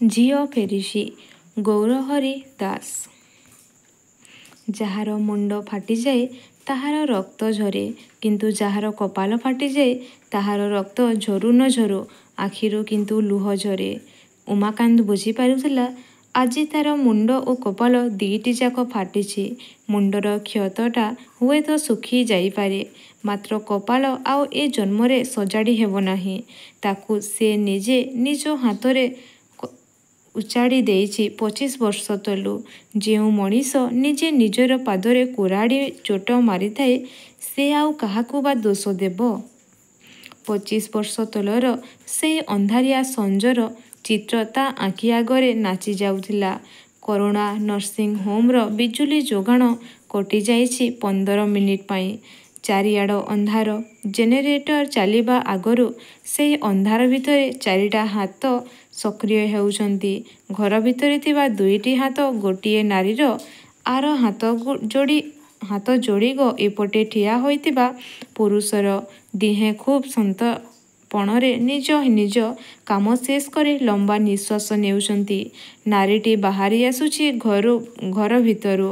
ଝିଅ ଫେରିଛି ଗୌରହରି ଦାସ। ଯାହାର ମୁଣ୍ଡ ଫାଟିଯାଏ ତାହାର ରକ୍ତ ଝରେ, କିନ୍ତୁ ଯାହାର କପାଳ ଫାଟିଯାଏ ତାହାର ରକ୍ତ ଝରୁ ନ ଝରୁ ଆଖିରୁ କିନ୍ତୁ ଲୁହ ଝରେ। ଉମାକାନ୍ତ ବୁଝିପାରୁଥିଲା ଆଜି ତାର ମୁଣ୍ଡ ଓ କପାଳ ଦିଇଟିଯାକ ଫାଟିଛି। ମୁଣ୍ଡର କ୍ଷତଟା ହୁଏତ ଶୁଖି ଯାଇପାରେ, ମାତ୍ର କପାଳ ଆଉ ଏ ଜନ୍ମରେ ସଜାଡ଼ି ହେବ ନାହିଁ। ତାକୁ ସେ ନିଜେ ନିଜ ହାତରେ ଉଚାଡ଼ି ଦେଇଛି 25 ବର୍ଷ ତଳୁ। ଯେଉଁ ମଣିଷ ନିଜେ ନିଜର ପାଦରେ କୁରାଢ଼ି ଚୋଟ ମାରିଥାଏ ସେ ଆଉ କାହାକୁ ବା ଦୋଷ ଦେବ? 25 ବର୍ଷ ତଳର ସେଇ ଅନ୍ଧାରିଆ ସଞ୍ଜର ଚିତ୍ର ତା ଆଖି ଆଗରେ ନାଚି ଯାଉଥିଲା। କରୁଣା ନର୍ସିଂ ହୋମର ବିଜୁଳି ଯୋଗାଣ କଟିଯାଇଛି 15 ମିନିଟ୍ ପାଇଁ। ଚାରିଆଡ଼ ଅନ୍ଧାର। ଜେନେରେଟର ଚାଲିବା ଆଗରୁ ସେହି ଅନ୍ଧାର ଭିତରେ ଚାରିଟା ହାତ ସକ୍ରିୟ ହେଉଛନ୍ତି। ଘର ଭିତରେ ଥିବା ଦୁଇଟି ହାତ ଗୋଟିଏ ନାରୀର। ଆର ହାତ ଯୋଡ଼ିକ ଏପଟେ ଠିଆ ହୋଇଥିବା ପୁରୁଷର। ଦିହେଁ ଖୁବ୍ ସନ୍ତର୍ପଣରେ ନିଜ ନିଜ କାମ ଶେଷ କରି ଲମ୍ବା ନିଶ୍ୱାସ ନେଉଛନ୍ତି। ନାରୀଟି ବାହାରି ଆସୁଛି ଘର ଭିତରୁ।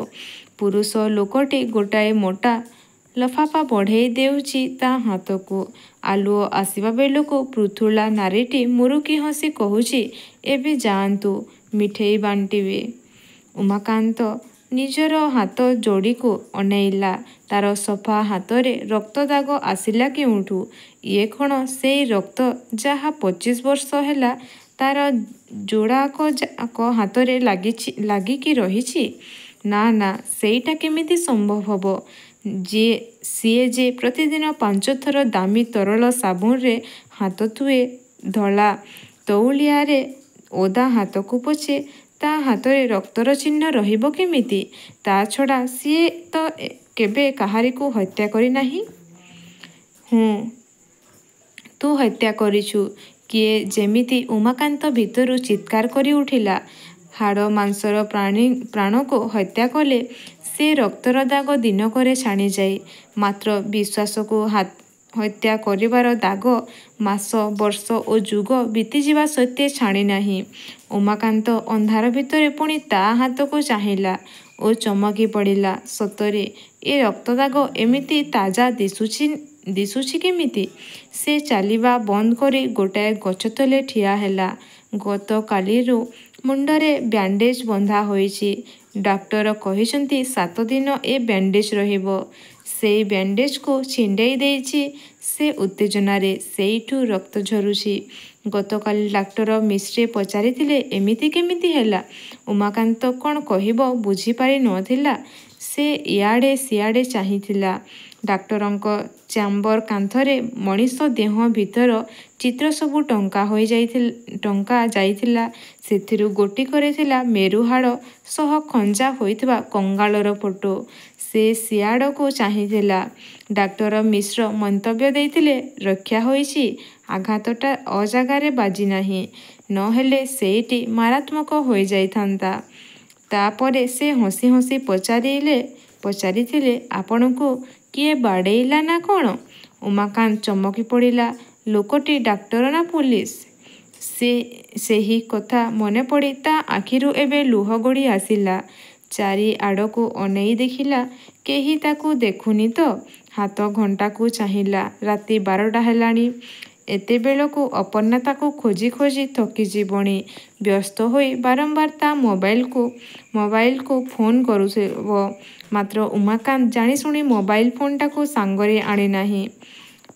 ପୁରୁଷ ଲୋକଟି ଗୋଟାଏ ମୋଟା ଲଫାପା ବଢ଼େଇ ଦେଉଛି ତା ହାତକୁ। ଆଲୁଅ ଆସିବା ବେଳକୁ ପୃଥୁଳା ନାରୀଟି ମୁରୁକି ହସି କହୁଛି, ଏବେ ଯାଆନ୍ତୁ, ମିଠେଇ ବାଣ୍ଟିବେ। ଉମାକାନ୍ତ ନିଜର ହାତ ଯୋଡ଼ିକୁ ଅନେଇଲା। ତାର ସଫା ହାତରେ ରକ୍ତଦାଗ ଆସିଲା କେଉଁଠୁ? ଇଏ କ'ଣ ସେଇ ରକ୍ତ ଯାହା 25 ବର୍ଷ ହେଲା ତାର ଯୋଡ଼ାକ ହାତରେ ଲାଗିକି ରହିଛି? ନା ନା, ସେଇଟା କେମିତି ସମ୍ଭବ ହେବ? ସିଏ ଯେ ପ୍ରତିଦିନ 5 ଥର ଦାମୀ ତରଳ ସାବୁନରେ ହାତ ଧୁଏ। ଧଳା ତଉଲିଆରେ ଓଦା ହାତକୁ ପୋଛେ। ତା ହାତରେ ରକ୍ତର ଚିହ୍ନ ରହିବ କେମିତି? ତା ଛଡ଼ା ସିଏ ତ କେବେ କାହାରିକୁ ହତ୍ୟା କରିନାହିଁ। ହୁଁ, ତୁ ହତ୍ୟା କରିଛୁ। କିଏ ଯେମିତି ଉମାକାନ୍ତ ଭିତରୁ ଚିତ୍କାର କରି ଉଠିଲା। ହାଡ଼ ମାଂସର ପ୍ରାଣକୁ ହତ୍ୟା କଲେ ସେ ରକ୍ତର ଦାଗ ଦିନକରେ ଛାଡ଼ିଯାଏ, ମାତ୍ର ବିଶ୍ୱାସକୁ ହତ୍ୟା କରିବାର ଦାଗ ମାସ, ବର୍ଷ ଓ ଯୁଗ ବିତିଯିବା ସତ୍ତ୍ୱେ ଛାଡ଼େ ନାହିଁ। ଉମାକାନ୍ତ ଅନ୍ଧାର ଭିତରେ ପୁଣି ତା ହାତକୁ ଚାହିଁଲା ଓ ଚମକି ପଡ଼ିଲା। ସତରେ ଏ ରକ୍ତଦାଗ ଏମିତି ତାଜା ଦିଶୁଛି କେମିତି? ସେ ଚାଲିବା ବନ୍ଦ କରି ଗୋଟାଏ ଗଛ ତଳେ ଠିଆ ହେଲା। ଗତକାଲିରୁ ମୁଣ୍ଡରେ ବ୍ୟାଣ୍ଡେଜ୍ ବନ୍ଧା ହୋଇଛି। ଡାକ୍ତର କହିଛନ୍ତି 7 ଦିନ ଏ ବ୍ୟାଣ୍ଡେଜ୍ ରହିବ। ସେଇ ବ୍ୟାଣ୍ଡେଜ୍କୁ ଛିଣ୍ଡେଇ ଦେଇଛି ସେ ଉତ୍ତେଜନାରେ। ସେଇଠୁ ରକ୍ତ ଝରୁଛି। ଗତକାଲି ଡାକ୍ତର ମିଶ୍ରେ ପଚାରିଥିଲେ ଏମିତି କେମିତି ହେଲା? ଉମାକାନ୍ତ କ'ଣ କହିବ ବୁଝିପାରି ନ ଥିଲା। ସେ ଇଆଡ଼େ ସିଆଡ଼େ ଚାହିଁଥିଲା। ଡାକ୍ତରଙ୍କ ଚ୍ୟାମ୍ବର କାନ୍ଥରେ ମଣିଷ ଦେହ ଭିତର ଚିତ୍ର ସବୁ ଟଙ୍କା ଯାଇଥିଲା। ସେଥିରୁ ଗୋଟିକରେ ଥିଲା ମେରୁ ହାଡ଼ ସହ ଖଞ୍ଜା ହୋଇଥିବା କଙ୍ଗାଳର ଫଟୋ। ସେ ସିଆଡ଼କୁ ଚାହିଁଥିଲା। ଡାକ୍ତର ମିଶ୍ର ମନ୍ତବ୍ୟ ଦେଇଥିଲେ ରକ୍ଷା ହୋଇଛି। ଆଘାତଟା ଅଜାଗାରେ ବାଜିନାହିଁ। ନ ହେଲେ ସେଇଟି ମାରାତ୍ମକ ହୋଇଯାଇଥାନ୍ତା। ତାପରେ ସେ ହସି ହସି ପଚାରିଥିଲେ ଆପଣଙ୍କୁ କିଏ ବାଡ଼େଇଲା ନା କ'ଣ? ଉମାକାନ୍ତ ଚମକି ପଡ଼ିଲା। ଲୋକଟି ଡାକ୍ତର ନା ପୁଲିସ? ସେହି କଥା ମନେପଡ଼ି ତା ଆଖିରୁ ଏବେ ଲୁହ ଗଡ଼ି ଆସିଲା। ଚାରିଆଡ଼କୁ ଅନେଇ ଦେଖିଲା, କେହି ତାକୁ ଦେଖୁନି ତ। ହାତ ଘଣ୍ଟାକୁ ଚାହିଁଲା। ରାତି 12ଟା ହେଲାଣି। ଏତେବେଳକୁ ଅପର୍ଣ୍ଣା ତାକୁ ଖୋଜି ଖୋଜି ଥକିଯିବଣି। ବ୍ୟସ୍ତ ହୋଇ ବାରମ୍ବାର ତା ମୋବାଇଲକୁ ଫୋନ୍ କରୁଥିବ, ମାତ୍ର ଉମାକାନ୍ତ ଜାଣିଶୁଣି ମୋବାଇଲ ଫୋନ୍ଟାକୁ ସାଙ୍ଗରେ ଆଣିନାହିଁ।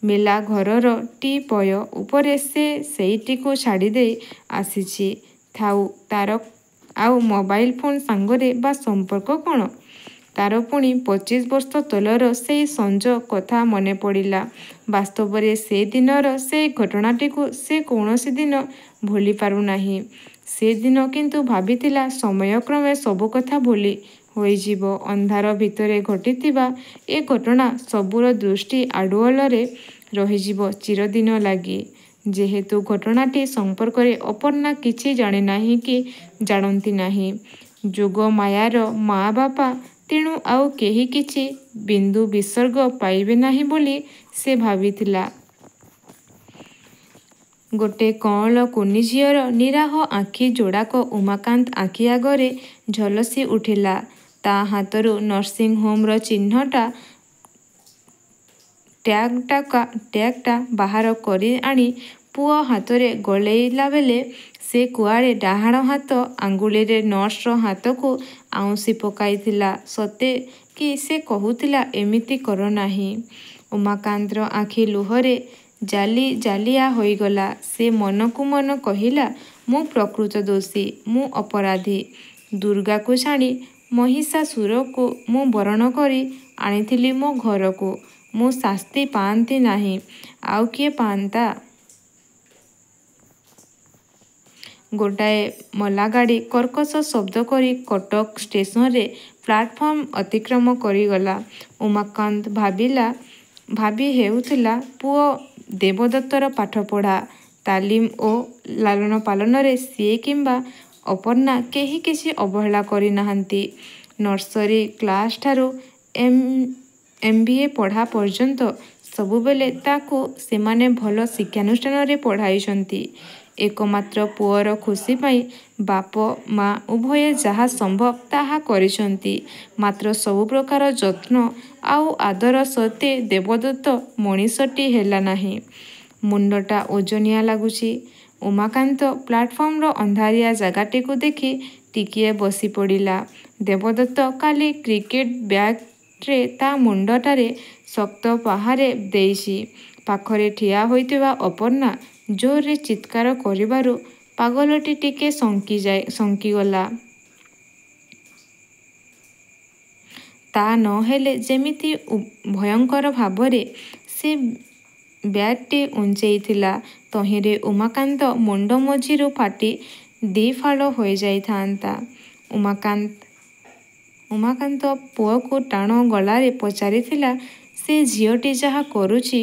ମେଲା ଘରର ଟି-ପୟ ଉପରେ ସେ ସେଇଟିକୁ ଛାଡ଼ିଦେଇ ଆସିଛି। ଥାଉ, ତାର ଆଉ ମୋବାଇଲ ଫୋନ୍ ସାଙ୍ଗରେ ବା ସମ୍ପର୍କ କ'ଣ? ତାର ପୁଣି 25 ବର୍ଷ ତଳର ସେଇ ସଞ୍ଜ କଥା ମନେପଡ଼ିଲା। ବାସ୍ତବରେ ସେ ଦିନର ସେଇ ଘଟଣାଟିକୁ ସେ କୌଣସି ଦିନ ଭୁଲି ପାରୁନାହିଁ। ସେଦିନ କିନ୍ତୁ ଭାବିଥିଲା ସମୟକ୍ରମେ ସବୁକଥା ଭୁଲି ହୋଇଯିବ। ଅନ୍ଧାର ଭିତରେ ଘଟିଥିବା ଏ ଘଟଣା ସବୁର ଦୃଷ୍ଟି ଆଢ଼ୁଆଳରେ ରହିଯିବ ଚିରଦିନ ଲାଗି। ଯେହେତୁ ଘଟଣାଟି ସମ୍ପର୍କରେ ଅପର୍ଣ୍ଣା କିଛି ଜାଣେନାହିଁ କି ଜାଣନ୍ତି ନାହିଁ ଯୋଗମାୟାର ମା ବାପା, ତେଣୁ ଆଉ କେହି କିଛି ବିନ୍ଦୁ ବିସର୍ଗ ପାଇବେ ନାହିଁ ବୋଲି ସେ ଭାବିଥିଲା। ଗୋଟେ କଅଁଳ କୁନି ଝିଅର ନିରାହ ଆଖି ଯୋଡ଼ାକ ଉମାକାନ୍ତ ଆଖି ଆଗରେ ଝଲସି ଉଠିଲା। ତା ହାତରୁ ନର୍ସିଂ ହୋମର ଚିହ୍ନଟା ଟ୍ୟାଗ୍ଟା ବାହାର କରି ଆଣି ପୁଅ ହାତରେ ଗଳେଇଲା ବେଳେ ସେ କୁଆଡ଼େ ଡାହାଣ ହାତ ଆଙ୍ଗୁଳିରେ ନର୍ସର ହାତକୁ ଆଉଁସି ପକାଇଥିଲା। ସତେ କି ସେ କହୁଥିଲା, ଏମିତି କର ନାହିଁ। ଉମାକାନ୍ତର ଆଖି ଲୁହରେ ଜାଲିଆ ହୋଇଗଲା। ସେ ମନକୁ ମନ କହିଲା, ମୁଁ ପ୍ରକୃତ ଦୋଷୀ, ମୁଁ ଅପରାଧୀ। ଦୁର୍ଗାକୁ ଛାଡ଼ି ମହିଷାସୁରକୁ ମୁଁ ବରଣ କରି ଆଣିଥିଲି ମୋ ଘରକୁ। ମୁଁ ଶାସ୍ତି ପାଆନ୍ତି ନାହିଁ, ଆଉ କିଏ ପାଆନ୍ତା? ଗୋଟାଏ ମଲାଗାଡ଼ି କର୍କଶ ଶବ୍ଦ କରି କଟକ ଷ୍ଟେସନରେ ପ୍ଲାଟଫର୍ମ ଅତିକ୍ରମ କରିଗଲା। ଉମାକାନ୍ତ ଭାବି ହେଉଥିଲା, ପୁଅ ଦେବଦତ୍ତର ପାଠପଢ଼ା, ତାଲିମ ଓ ଲାଳନ ପାଳନରେ ସିଏ କିମ୍ବା ଅପର୍ଣ୍ଣା କେହି କିଛି ଅବହେଳା କରିନାହାନ୍ତି। ନର୍ସରୀ କ୍ଲାସଠାରୁ MBA ପଢ଼ା ପର୍ଯ୍ୟନ୍ତ ସବୁବେଳେ ତାକୁ ସେମାନେ ଭଲ ଶିକ୍ଷାନୁଷ୍ଠାନରେ ପଢ଼ାଇଛନ୍ତି। ଏକମାତ୍ର ପୁଅର ଖୁସି ପାଇଁ ବାପ ମା ଉଭୟେ ଯାହା ସମ୍ଭବ ତାହା କରିଛନ୍ତି। ମାତ୍ର ସବୁ ପ୍ରକାର ଯତ୍ନ ଆଉ ଆଦର ସତ୍ତ୍ୱେ ଦେବଦତ୍ତ ମଣିଷଟି ହେଲା ନାହିଁ। ମୁଣ୍ଡଟା ଓଜନିଆ ଲାଗୁଛି। ଉମାକାନ୍ତ ପ୍ଲାଟଫର୍ମର ଅନ୍ଧାରିଆ ଜାଗାଟିକୁ ଦେଖି ଟିକିଏ ବସିପଡ଼ିଲା। ଦେବଦତ୍ତ କାଲି କ୍ରିକେଟ ବ୍ୟାଟରେ ତା ମୁଣ୍ଡଟାରେ ଶକ୍ତ ପାହାରେ ଦେଇଛି। ପାଖରେ ଠିଆ ହୋଇଥିବା ଅପର୍ଣ୍ଣା ଜୋରରେ ଚିତ୍କାର କରିବାରୁ ପାଗଲଟି ଟିକେ ଶଙ୍କିଗଲା। ତା ନ ହେଲେ ଯେମିତି ଭୟଙ୍କର ଭାବରେ ସେ ବ୍ୟାଟଟି ଉଞ୍ଚେଇଥିଲା, ତହିଁରେ ଉମାକାନ୍ତ ମୁଣ୍ଡ ମଝିରୁ ଫାଟି ଦି'ଫାଳ ହୋଇଯାଇଥାନ୍ତା। ଉମାକାନ୍ତ ପୁଅକୁ ଟାଣ ଗଳାରେ ପଚାରିଥିଲା, ସେ ଝିଅଟି ଯାହା କରୁଛି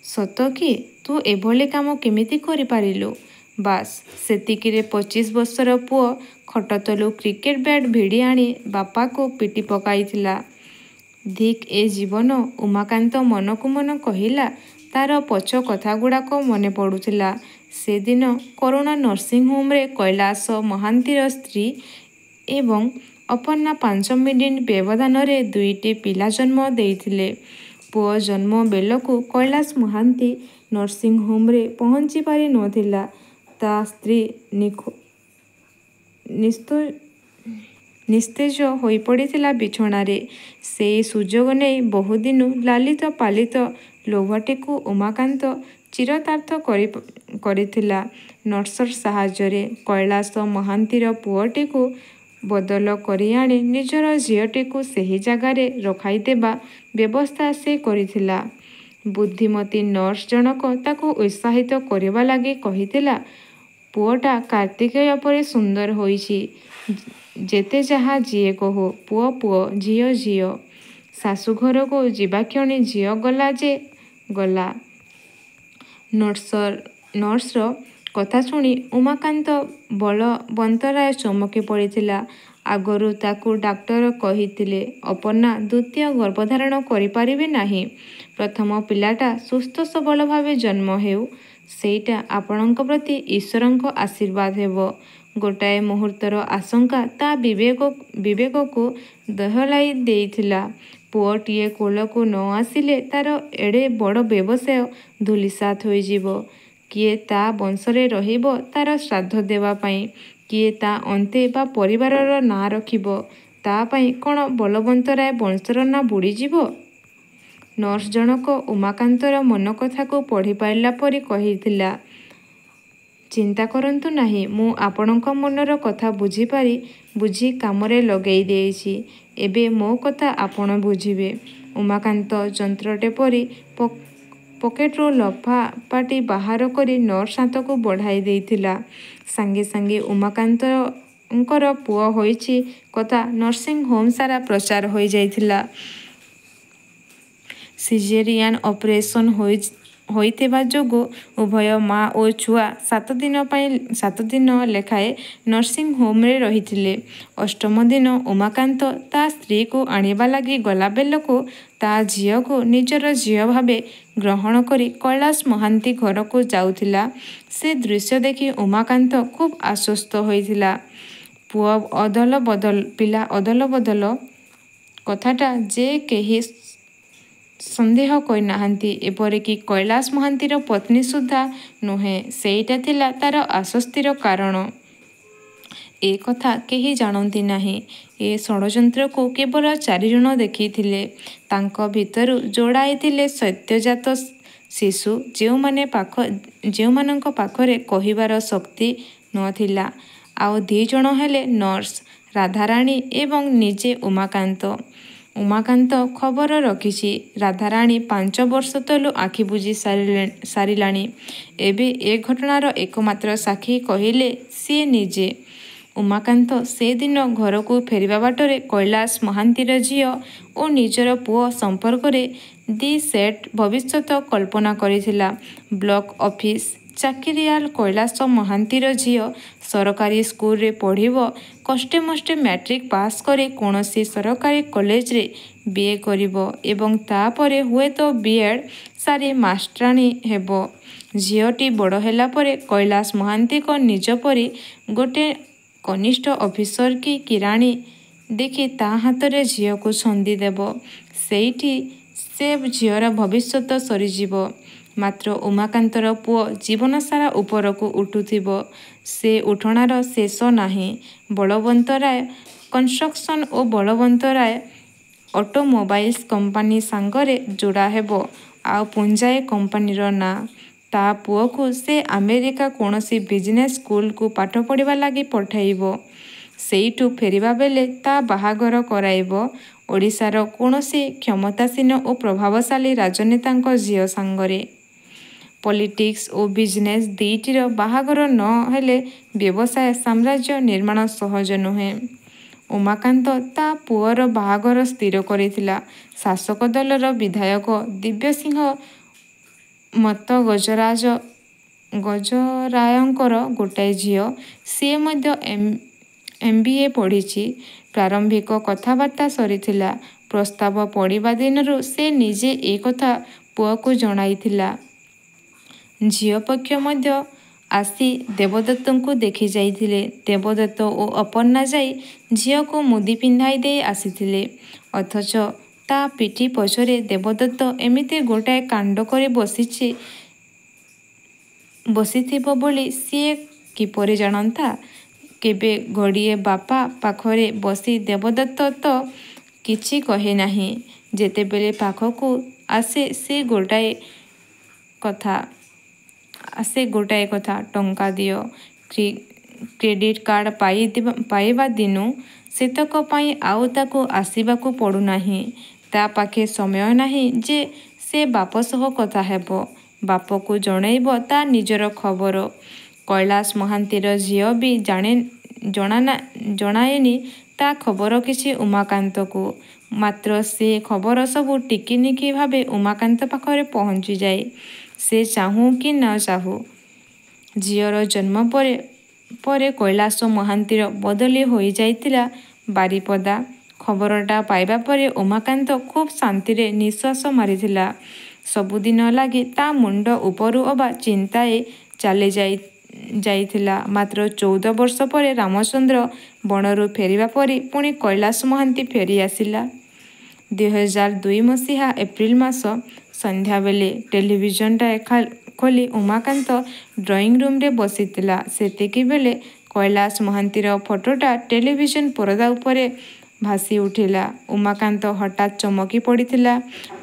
ସତ କି? ତୁ ଏଭଳି କାମ କେମିତି କରିପାରିଲୁ? ବାସ୍ ସେତିକିରେ 25 ବର୍ଷର ପୁଅ ଖଟତଳୁ କ୍ରିକେଟ ବ୍ୟାଟ ଭିଡ଼ି ଆଣି ବାପାକୁ ପିଟି ପକାଇଥିଲା। ଧିକ୍ ଏ ଜୀବନ! ଉମାକାନ୍ତ ମନକୁ ମନ କହିଲା। ତାର ପଛ କଥାଗୁଡ଼ାକ ମନେ ପଡ଼ୁଥିଲା। ସେଦିନ କରୁଣା ନର୍ସିଂ ହୋମରେ କୈଳାସ ମହାନ୍ତିର ସ୍ତ୍ରୀ ଏବଂ ଅପର୍ଣ୍ଣା 5 ମିନିଟ ବ୍ୟବଧାନରେ 2ଟି ପିଲା ଜନ୍ମ ଦେଇଥିଲେ। ପୁଅ ଜନ୍ମ ବେଳକୁ କୈଳାସ ମହାନ୍ତି ନର୍ସିଂ ହୋମରେ ପହଞ୍ଚି ପାରି ନ ଥିଲା। ତା ସ୍ତ୍ରୀ ନିସ୍ତେଜ ହୋଇପଡ଼ିଥିଲା ବିଛଣାରେ। ସେଇ ସୁଯୋଗ ନେଇ ବହୁଦିନୁ ଲାଲିତ ପାଲିତ ଲୋଭଟିକୁ ଉମାକାନ୍ତ ଚରିତାର୍ଥ କରିଥିଲା ନର୍ସର ସାହାଯ୍ୟରେ। କୈଳାସ ମହାନ୍ତିର ପୁଅଟିକୁ ବଦଲ କରିଆଣି ନିଜର ଝିଅଟିକୁ ସେହି ଜାଗାରେ ରଖାଇଦେବା ବ୍ୟବସ୍ଥା ସେ କରିଥିଲା। ବୁଦ୍ଧିମତୀ ନର୍ସ ଜଣକ ତାକୁ ଉତ୍ସାହିତ କରିବା ଲାଗି କହିଥିଲା, ପୁଅଟା କାର୍ତ୍ତିକେୟ ପରି ସୁନ୍ଦର ହୋଇଛି। ଯେତେ ଯାହା ଯିଏ କହୁ, ପୁଅ ପୁଅ, ଝିଅ ଝିଅ। ଶାଶୁଘରକୁ ଯିବାକ୍ଷଣି ଝିଅ ଗଲା ଯେ ଗଲା। ନର୍ସର କଥା ଶୁଣି ଉମାକାନ୍ତ ବଳବନ୍ତରାୟ ଚମକି ପଡ଼ିଥିଲା। ଆଗରୁ ତାକୁ ଡାକ୍ତର କହିଥିଲେ, ଅପର୍ଣ୍ଣା ଦ୍ୱିତୀୟ ଗର୍ଭଧାରଣ କରିପାରିବେ ନାହିଁ। ପ୍ରଥମ ପିଲାଟା ସୁସ୍ଥ ସବଳ ଭାବେ ଜନ୍ମ ହେଉ, ସେଇଟା ଆପଣଙ୍କ ପ୍ରତି ଈଶ୍ୱରଙ୍କ ଆଶୀର୍ବାଦ ହେବ। ଗୋଟାଏ ମୁହୂର୍ତ୍ତର ଆଶଙ୍କା ତା ବିବେକକୁ ଦୋହଲାଇ ଦେଇଥିଲା। ପୁଅଟିଏ କୋଳକୁ ନ ଆସିଲେ ତାର ଏଡ଼େ ବଡ଼ ବ୍ୟବସାୟ ଧୂଳିସାତ୍ ହୋଇଯିବ। କିଏ ତା ବଂଶରେ ରହିବ ତାର ଶ୍ରାଦ୍ଧ ଦେବା ପାଇଁ? କିଏ ତା ଅନ୍ତେ ବା ପରିବାରର ନାଁ ରଖିବ? ତା ପାଇଁ କ'ଣ ବଳବନ୍ତରାୟ ବଂଶର ନାଁ ବୁଡ଼ିଯିବ? ନର୍ସ ଜଣକ ଉମାକାନ୍ତର ମନକଥାକୁ ପଢ଼ିପାରିଲା ପରି କହିଥିଲା, ଚିନ୍ତା କରନ୍ତୁ ନାହିଁ। ମୁଁ ଆପଣଙ୍କ ମନର କଥା ବୁଝି କାମରେ ଲଗେଇ ଦେଇଛି। ଏବେ ମୋ କଥା ଆପଣ ବୁଝିବେ। ଉମାକାନ୍ତ ଯନ୍ତ୍ରଟେ ପରି ପକେଟରୁ ଲଫାପାଟି ବାହାର କରି ନର୍ସ ହାତକୁ ବଢ଼ାଇ ଦେଇଥିଲା। ସାଙ୍ଗେ ସାଙ୍ଗେ ଉମାକାନ୍ତଙ୍କର ପୁଅ ହୋଇଛି କଥା ନର୍ସିଂ ହୋମ ସାରା ପ୍ରଚାର ହୋଇଯାଇଥିଲା। ସିଜେରିଆନ ଅପରେସନ ହୋଇଥିବା ଯୋଗୁଁ ଉଭୟ ମା ଓ ଛୁଆ 7 ଦିନ ଲେଖାଏଁ ନର୍ସିଂ ହୋମରେ ରହିଥିଲେ। ଅଷ୍ଟମ ଦିନ ଉମାକାନ୍ତ ତା ସ୍ତ୍ରୀକୁ ଆଣିବା ଲାଗି ଗଲାବେଳକୁ ତା ଝିଅକୁ ନିଜର ଝିଅ ଭାବେ ଗ୍ରହଣ କରି କୈଳାସ ମହାନ୍ତି ଘରକୁ ଯାଉଥିଲା। ସେ ଦୃଶ୍ୟ ଦେଖି ଉମାକାନ୍ତ ଖୁବ୍ ଆଶ୍ୱସ୍ତ ହୋଇଥିଲା। ପିଲା ଅଦଲ ବଦଲ କଥାଟା ଯେ କେହି ସନ୍ଦେହ କରିନାହାନ୍ତି, ଏପରିକି କୈଳାସ ମହାନ୍ତିର ପତ୍ନୀ ସୁଦ୍ଧା ନୁହେଁ। ସେଇଟା ଥିଲା ତା'ର ଆଶ୍ୱସ୍ତିର କାରଣ। ଏ କଥା କେହି ଜାଣନ୍ତି ନାହିଁ। ଏ ଷଡ଼ଯନ୍ତ୍ରକୁ କେବଳ 4 ଜଣ ଦେଖିଥିଲେ। ତାଙ୍କ ଭିତରୁ ଯୋଡ଼ାଏ ଥିଲେ ସଦ୍ୟଜାତ ଶିଶୁ, ଯେଉଁମାନଙ୍କ ପାଖରେ କହିବାର ଶକ୍ତି ନଥିଲା। ଆଉ 2 ଜଣ ହେଲେ ନର୍ସ, ରାଧାରାଣୀ ଏବଂ ନିଜେ ଉମାକାନ୍ତ। ଉମାକାନ୍ତ ଖବର ରଖିଛି, ରାଧାରାଣୀ 5 ବର୍ଷ ତଳୁ ଆଖି ବୁଜି ସାରିଲାଣି। ଏବେ ଏ ଘଟଣାର ଏକମାତ୍ର ସାକ୍ଷୀ କହିଲେ ସିଏ ନିଜେ। ଉମାକାନ୍ତ ସେଦିନ ଘରକୁ ଫେରିବା ବାଟରେ କୈଳାସ ମହାନ୍ତିର ଝିଅ ଓ ନିଜର ପୁଅ ସମ୍ପର୍କରେ ଦି'ସେଟ୍ ଭବିଷ୍ୟତ କଳ୍ପନା କରିଥିଲା। ବ୍ଲକ ଅଫିସ ଚାକିରିଆ କୈଳାସ ମହାନ୍ତିର ଝିଅ ସରକାରୀ ସ୍କୁଲରେ ପଢ଼ିବ। କଷ୍ଟେମଷ୍ଟେ ମ୍ୟାଟ୍ରିକ୍ ପାସ୍ କରି କୌଣସି ସରକାରୀ କଲେଜରେ BA କରିବ ଏବଂ ତା'ପରେ ହୁଏତ B.Ed ସାରି ମାଷ୍ଟରାଣୀ ହେବ। ଝିଅଟି ବଡ଼ ହେଲା ପରେ କୈଳାସ ମହାନ୍ତିଙ୍କ ନିଜ ପରି ଗୋଟେ କନିଷ୍ଠ ଅଫିସର କି କିରାଣୀ ଦେଖି ତା' ହାତରେ ଝିଅକୁ ଛନ୍ଦି ଦେବ। ସେଇଠି ସେ ଝିଅର ଭବିଷ୍ୟତ ସରିଯିବ। ମାତ୍ର ଉମାକାନ୍ତର ପୁଅ ଜୀବନସାରା ଉପରକୁ ଉଠୁଥିବ। ସେ ଉଠଣାର ଶେଷ ନାହିଁ। ବଳବନ୍ତରାୟ କନଷ୍ଟ୍ରକ୍ସନ ଓ ବଳବନ୍ତରାୟ ଅଟୋମୋବାଇଲ୍ସ କମ୍ପାନୀ ସାଙ୍ଗରେ ଯୋଡ଼ା ହେବ। ଆଉ ପୁଞ୍ଜାଏ କମ୍ପାନୀର ନାଁ। ତା' ପୁଅକୁ ସେ ଆମେରିକା କୌଣସି ବିଜନେସ୍ ସ୍କୁଲକୁ ପାଠ ପଢ଼ିବା ଲାଗି ପଠାଇବ। ସେଇଠୁ ଫେରିବା ବେଳେ ତା' ବାହାଘର କରାଇବ ଓଡ଼ିଶାର କୌଣସି କ୍ଷମତାସୀନ ଓ ପ୍ରଭାବଶାଳୀ ରାଜନେତାଙ୍କ ଝିଅ ସାଙ୍ଗରେ। ପଲିଟିକ୍ସ ଓ ବିଜନେସ୍ ଦି'ଟିର ବାହାଘର ନ ହେଲେ ବ୍ୟବସାୟ ସାମ୍ରାଜ୍ୟ ନିର୍ମାଣ ସହଜ ନୁହେଁ। ଉମାକାନ୍ତ ତା' ପୁଅର ବାହାଘର ସ୍ଥିର କରିଥିଲା। ଶାସକ ଦଳର ବିଧାୟକ ଦିବ୍ୟସିଂହ ମତଗଜରାୟଙ୍କର ଗୋଟାଏ ଝିଅ। ସିଏ ମଧ୍ୟ MBA ପଢ଼ିଛି। ପ୍ରାରମ୍ଭିକ କଥାବାର୍ତ୍ତା ସରିଥିଲା। ପ୍ରସ୍ତାବ ପଡ଼ିବା ଦିନରୁ ସେ ନିଜେ ଏ କଥା ପୁଅକୁ ଜଣାଇଥିଲା। ଝିଅ ପକ୍ଷ ମଧ୍ୟ ଆସି ଦେବଦତ୍ତଙ୍କୁ ଦେଖି ଯାଇଥିଲେ। ଦେବଦତ୍ତ ଓ ଅପର୍ଣ୍ଣା ଯାଇ ଝିଅକୁ ମୁଦି ପିନ୍ଧାଇ ଦେଇ ଆସିଥିଲେ। ଅଥଚ ତା' ପିଠି ପଛରେ ଦେବଦତ୍ତ ଏମିତି ଗୋଟାଏ କାଣ୍ଡ କରି ବସିଥିବ ବୋଲି ସିଏ କିପରି ଜାଣନ୍ତା? କେବେ ଘଡ଼ିଏ ବାପା ପାଖରେ ବସି ଦେବଦତ୍ତ ତ କିଛି କହେ ନାହିଁ। ଯେତେବେଳେ ପାଖକୁ ଆସେ ସେ ଗୋଟାଏ କଥା, ଟଙ୍କା ଦିଅ। କ୍ରେଡ଼ିଟ୍ କାର୍ଡ଼ ପାଇବା ଦିନୁ ସେତକ ପାଇଁ ଆଉ ତାକୁ ଆସିବାକୁ ପଡ଼ୁନାହିଁ। ତା' ପାଖେ ସମୟ ନାହିଁ ଯେ ସେ ବାପ ସହ କଥା ହେବ, ବାପକୁ ଜଣାଇବ ତା' ନିଜର ଖବର। କୈଳାସ ମହାନ୍ତିର ଝିଅ ବି ଜଣାଏନି ତା' ଖବର କିଛି ଉମାକାନ୍ତକୁ। ମାତ୍ର ସେ ଖବର ସବୁ ଟିକିନିକି ଭାବେ ଉମାକାନ୍ତ ପାଖରେ ପହଞ୍ଚିଯାଏ, ସେ ଚାହୁ କି ନ ଚାହୁ। ଝିଅର ଜନ୍ମ ପରେ କୈଳାସ ମହାନ୍ତିର ବଦଳି ହୋଇଯାଇଥିଲା ବାରିପଦା। ଖବରଟା ପାଇବା ପରେ ଉମାକାନ୍ତ ଖୁବ୍ ଶାନ୍ତିରେ ନିଃଶ୍ୱାସ ମାରିଥିଲା। ସବୁଦିନ ଲାଗି ତା' ମୁଣ୍ଡ ଉପରୁ ଅବା ଚିନ୍ତାଏ ଚାଲି ଯାଇଥିଲା। ମାତ୍ର 14 ବର୍ଷ ପରେ ରାମଚନ୍ଦ୍ର ବଣରୁ ଫେରିବା ପରି ପୁଣି କୈଳାସ ମହାନ୍ତି ଫେରି ଆସିଲା। 2002 ମସିହା ଏପ୍ରିଲ ମାସ ସନ୍ଧ୍ୟାବେଳେ ଟେଲିଭିଜନଟାଏ ଖୋଲି ଉମାକାନ୍ତ ଡ୍ରଇଂ ରୁମରେ ବସିଥିଲା। ସେତିକିବେଳେ କୈଳାସ ମହାନ୍ତିର ଫଟୋଟା ଟେଲିଭିଜନ ପରଦା ଉପରେ ଭାସି ଉଠିଲା। ଉମାକାନ୍ତ ହଠାତ୍ ଚମକି ପଡ଼ିଥିଲା।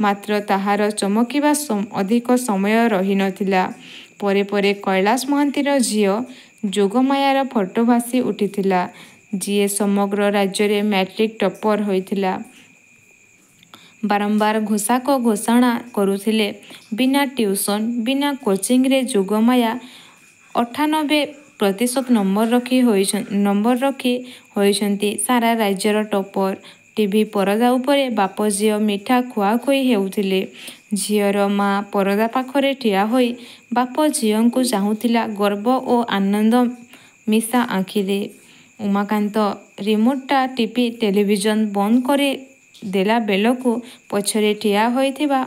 ମାତ୍ର ତାହାର ଚମକିବା ଅଧିକ ସମୟ ରହି ନଥିଲା। ପରେ ପରେ କୈଳାସ ମହାନ୍ତିର ଝିଅ ଯୋଗମାୟାର ଫଟୋ ଭାସି ଉଠିଥିଲା, ଯିଏ ସମଗ୍ର ରାଜ୍ୟରେ ମ୍ୟାଟ୍ରିକ୍ ଟପର ହୋଇଥିଲା। ବାରମ୍ବାର ଘୋଷଣା କରୁଥିଲେ, ବିନା ଟ୍ୟୁସନ, ବିନା କୋଚିଂରେ ଯୋଗମାୟା 98% ନମ୍ବର ରଖି ହୋଇଛନ୍ତି ସାରା ରାଜ୍ୟର ଟପର। ଟିଭି ପରଦା ଉପରେ ବାପ ଝିଅ ମିଠା ଖୁଆଖୋଇ ହେଉଥିଲେ। ଝିଅର ମା' ପରଦା ପାଖରେ ଠିଆ ହୋଇ ବାପ ଝିଅଙ୍କୁ ଚାହୁଁଥିଲା ଗର୍ବ ଓ ଆନନ୍ଦ ମିଶା ଆଖିରେ। ଉମାକାନ୍ତ ରିମୋଟଟା ଟିପି ଟେଲିଭିଜନ ବନ୍ଦ କରି ଦେଲା ବେଳକୁ ପଛରେ ଠିଆ ହୋଇଥିବା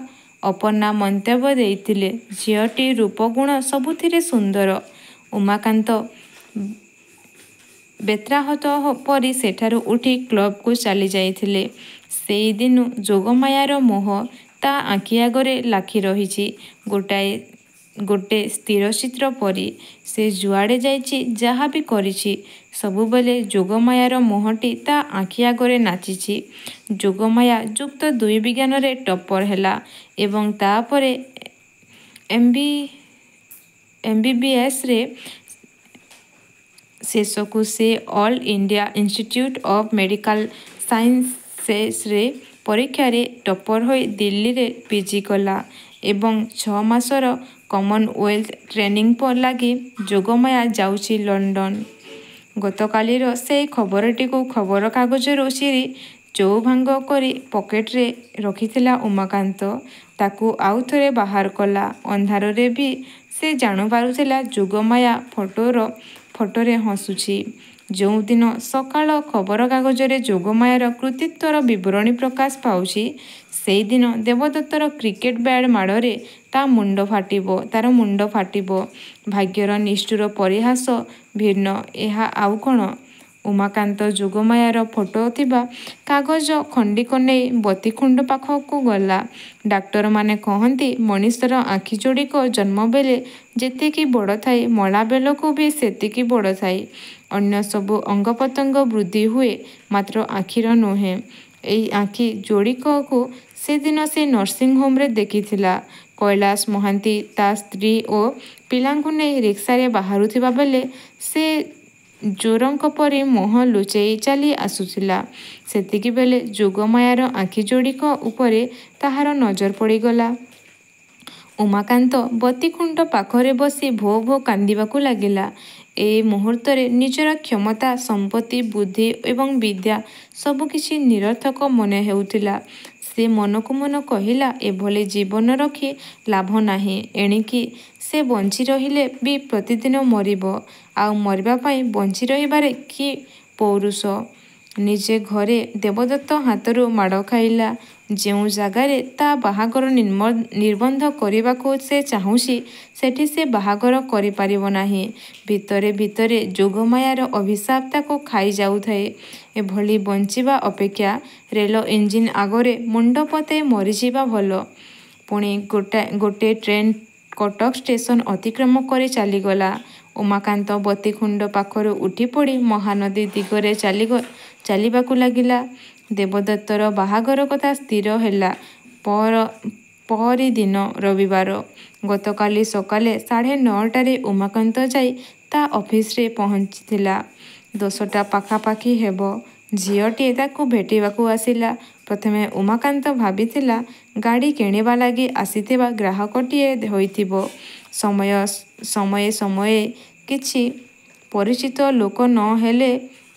ଅପର୍ଣ୍ଣା ମନ୍ତବ୍ୟ ଦେଇଥିଲେ। ଝିଅଟି ରୂପଗୁଣ ସବୁଥିରେ ସୁନ୍ଦର। ଉମାକାନ୍ତ ବେତ୍ରାହତ ପରି ସେଠାରୁ ଉଠି କ୍ଲବକୁ ଚାଲି ଯାଇଥିଲେ। ସେଇଦିନୁ ଯୋଗମାୟାର ମୋହ ତା ଆଖି ଆଗରେ ଲାଖି ରହିଛି ଗୋଟେ ସ୍ଥିରଚିତ୍ର ପରି। ସେ ଯୁଆଡ଼େ ଯାଇଛି, ଯାହା ବି କରିଛି, ସବୁବେଳେ ଯୋଗମାୟାର ମୋହଟି ତା ଆଖି ଆଗରେ ନାଚିଛି। ଯୋଗମାୟା ଯୁକ୍ତ 2 ବିଜ୍ଞାନରେ ଟପର ହେଲା ଏବଂ ତାପରେ MBBSରେ ଶେଷକୁ ସେ all India institute of medical ସାଇନ୍ସେସରେ ପରୀକ୍ଷାରେ ଟପର ହୋଇ ଦିଲ୍ଲୀରେ PG କଲା ଏବଂ 6 ମାସର କମନୱେଲ୍ଥ ଟ୍ରେନିଂ ଲାଗି ଯୋଗମାୟା ଯାଉଛି ଲଣ୍ଡନ। ଗତକାଲିର ସେଇ ଖବରଟିକୁ ଖବରକାଗଜରୁ ଚିରି ଚଉଭାଙ୍ଗ କରି ପକେଟରେ ରଖିଥିଲା ଉମାକାନ୍ତ। ତାକୁ ଆଉଥରେ ବାହାର କଲା। ଅନ୍ଧାରରେ ବି ସେ ଜାଣିପାରୁଥିଲା ଯୋଗମାୟା ଫଟୋରେ ହସୁଛି। ଯେଉଁଦିନ ସକାଳ ଖବରକାଗଜରେ ଯୋଗମାୟାର କୃତିତ୍ୱର ବିବରଣୀ ପ୍ରକାଶ ପାଉଛି, ସେଇଦିନ ଦେବଦତ୍ତର କ୍ରିକେଟ ବ୍ୟାଟ୍ ମାଡ଼ରେ ତାର ମୁଣ୍ଡ ଫାଟିବ। ଭାଗ୍ୟର ନିଷ୍ଠୁର ପରିହାସ ଭିନ୍ନ ଏହା ଆଉ କ'ଣ? ଉମାକାନ୍ତ ଯୋଗମାୟାର ଫଟୋ ଥିବା କାଗଜ ଖଣ୍ଡିକ ନେଇ ବତୀଖୁଣ୍ଟ ପାଖକୁ ଗଲା। ଡାକ୍ତରମାନେ କହନ୍ତି, ମଣିଷର ଆଖି ଯୋଡ଼ିକ ଜନ୍ମବେଳେ ଯେତିକି ବଡ଼ ଥାଏ, ମଲାବେଳକୁ ବି ସେତିକି ବଡ଼ ଥାଏ। ଅନ୍ୟ ସବୁ ଅଙ୍ଗପ୍ରତ୍ୟଙ୍ଗ ବୃଦ୍ଧି ହୁଏ, ମାତ୍ର ଆଖିର ନୁହେଁ। ଏଇ ଆଖି ଯୋଡ଼ିକକୁ ସେଦିନ ସେ ନର୍ସିଂହୋମରେ ଦେଖିଥିଲା। କୈଳାସ ମହାନ୍ତି ତା ସ୍ତ୍ରୀ ଓ ପିଲାଙ୍କୁ ନେଇ ରିକ୍ସାରେ ବାହାରୁଥିବା ବେଳେ ସେ ଚୋରଙ୍କ ପରି ମୁହଁ ଲୁଚେଇ ଚାଲି ଆସୁଥିଲା। ସେତିକିବେଳେ ଯୋଗମାୟାର ଆଖି ଯୋଡ଼ିକ ଉପରେ ତାହାର ନଜର ପଡ଼ିଗଲା। ଉମାକାନ୍ତ ବତୀଖୁଣ୍ଟ ପାଖରେ ବସି ଭୋ ଭୋ କାନ୍ଦିବାକୁ ଲାଗିଲା। ଏଇ ମୁହୂର୍ତ୍ତରେ ନିଜର କ୍ଷମତା, ସମ୍ପତ୍ତି, ବୁଦ୍ଧି ଏବଂ ବିଦ୍ୟା ସବୁକିଛି ନିରର୍ଥକ ମନେ ହେଉଥିଲା। ସେ ମନକୁ ମନ କହିଲା, ଏଭଳି ଜୀବନ ରଖି ଲାଭ ନାହିଁ। ଏଣିକି ସେ ବଞ୍ଚି ରହିଲେ ବି ପ୍ରତିଦିନ ମରିବ। ଆଉ ମରିବା ପାଇଁ ବଞ୍ଚି ରହିବାରେ କି ପୌରୁଷ! ନିଜେ ଘରେ ଦେବଦତ୍ତ ହାତରୁ ମାଡ଼ ଖାଇଲା। ଯେଉଁ ଜାଗାରେ ତା ବାହାଘର ନିର୍ବନ୍ଧ କରିବାକୁ ସେ ଚାହୁଁଛି, ସେଠି ସେ ବାହାଘର କରିପାରିବ ନାହିଁ। ଭିତରେ ଭିତରେ ଯୋଗମାୟାର ଅଭିଶାପ ତାକୁ ଖାଇ ଯାଉଥାଏ। ଏଭଳି ବଞ୍ଚିବା ଅପେକ୍ଷା ରେଳ ଇଞ୍ଜିନ ଆଗରେ ମୁଣ୍ଡ ପତେଇ ମରିଯିବା ଭଲ। ପୁଣି ଗୋଟାଏ ଟ୍ରେନ କଟକ ଷ୍ଟେସନ ଅତିକ୍ରମ କରି ଚାଲିଗଲା। ଉମାକାନ୍ତ ବତୀଖୁଣ୍ଟ ପାଖରୁ ଉଠିପଡ଼ି ମହାନଦୀ ଦିଗରେ ଚାଲିବାକୁ ଲାଗିଲା। ଦେବଦତ୍ତର ବାହାଘର କଥା ସ୍ଥିର ହେଲା ପଅରିଦିନ ରବିବାର। ଗତକାଲି ସକାଳେ 9:30ଟାରେ ଉମାକାନ୍ତ ଯାଇ ତା ଅଫିସରେ ପହଞ୍ଚିଥିଲା। 10ଟା ପାଖାପାଖି ହେବ। ଝିଅଟିଏ ତାକୁ ଭେଟିବାକୁ ଆସିଲା। ପ୍ରଥମେ ଉମାକାନ୍ତ ଭାବିଥିଲା ଗାଡ଼ି କିଣିବା ଲାଗି ଆସିଥିବା ଗ୍ରାହକଟିଏ ହୋଇଥିବ। ସମୟେ କିଛି ପରିଚିତ ଲୋକ ନ ହେଲେ